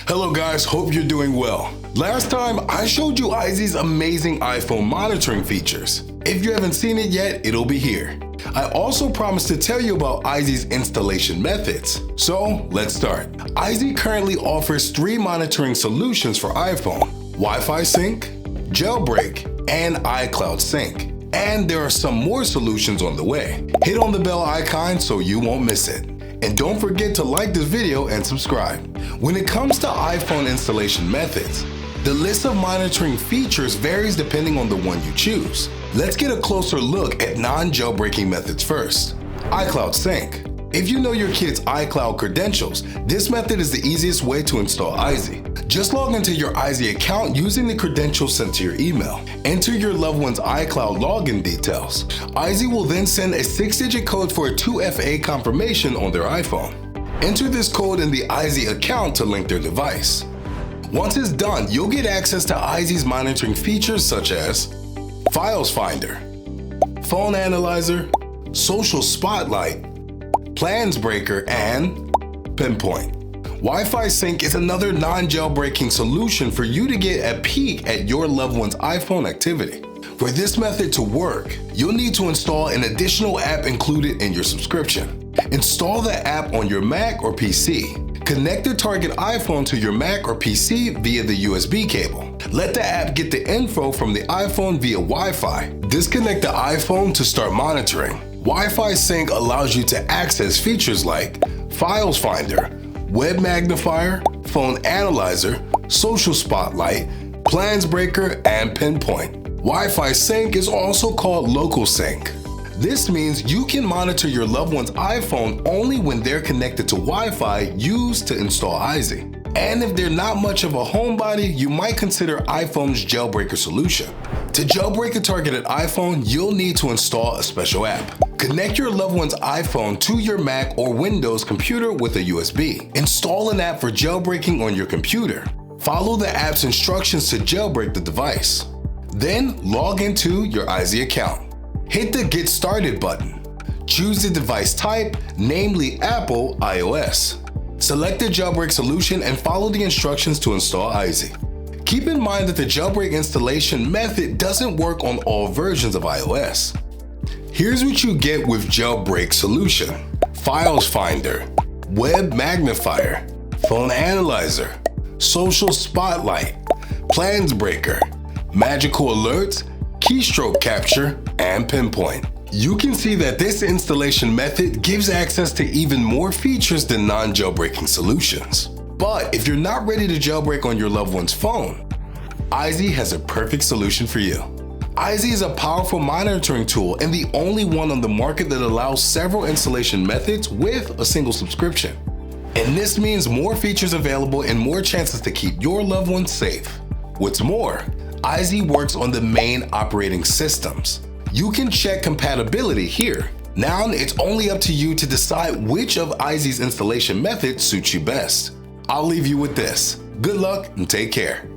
Hello guys, hope you're doing well. Last time I showed you Eyezy's amazing iPhone monitoring features. If you haven't seen it yet, it'll be here. I also promised to tell you about Eyezy's installation methods. So let's start. Eyezy currently offers 3 monitoring solutions for iPhone: Wi-Fi sync, Jailbreak, and iCloud sync. And there are some more solutions on the way. Hit on the bell icon so you won't miss it. And don't forget to like this video and subscribe. When it comes to iPhone installation methods, the list of monitoring features varies depending on the one you choose. Let's get a closer look at non-jailbreaking methods first. iCloud sync. If you know your kid's iCloud credentials, this method is the easiest way to install Eyezy. Just log into your Eyezy account using the credentials sent to your email. Enter your loved one's iCloud login details. Eyezy will then send a 6-digit code for a 2FA confirmation on their iPhone. Enter this code in the Eyezy account to link their device. Once it's done, you'll get access to Eyezy's monitoring features such as Files Finder, Phone Analyzer, Social Spotlight, Plans Breaker, and Pinpoint. Wi-Fi sync is another non-jailbreaking solution for you to get a peek at your loved one's iPhone activity. For this method to work, you'll need to install an additional app included in your subscription. Install the app on your Mac or PC. Connect the target iPhone to your Mac or PC via the USB cable. Let the app get the info from the iPhone via Wi-Fi. Disconnect the iPhone to start monitoring. Wi-Fi sync allows you to access features like Files Finder, Web Magnifier, Phone Analyzer, Social Spotlight, Plans Breaker, and Pinpoint. Wi-Fi sync is also called local sync. This means you can monitor your loved one's iPhone only when they're connected to Wi-Fi used to install Eyezy. And if they're not much of a homebody, you might consider iPhone's jailbreaker solution. To jailbreak a targeted iPhone, you'll need to install a special app. Connect your loved one's iPhone to your Mac or Windows computer with a USB. Install an app for jailbreaking on your computer. Follow the app's instructions to jailbreak the device. Then log into your Eyezy account. Hit the Get Started button. Choose the device type, namely Apple iOS. Select the jailbreak solution and follow the instructions to install Eyezy. Keep in mind that the jailbreak installation method doesn't work on all versions of iOS. Here's what you get with Jailbreak solution: Files Finder, Web Magnifier, Phone Analyzer, Social Spotlight, Plans Breaker, Magical Alerts, Keystroke Capture, and Pinpoint. You can see that this installation method gives access to even more features than non-jailbreaking solutions. But if you're not ready to jailbreak on your loved one's phone, Eyezy has a perfect solution for you. Eyezy is a powerful monitoring tool and the only one on the market that allows several installation methods with a single subscription. And this means more features available and more chances to keep your loved ones safe. What's more, Eyezy works on the main operating systems. You can check compatibility here. Now it's only up to you to decide which of Eyezy's installation methods suits you best. I'll leave you with this. Good luck and take care.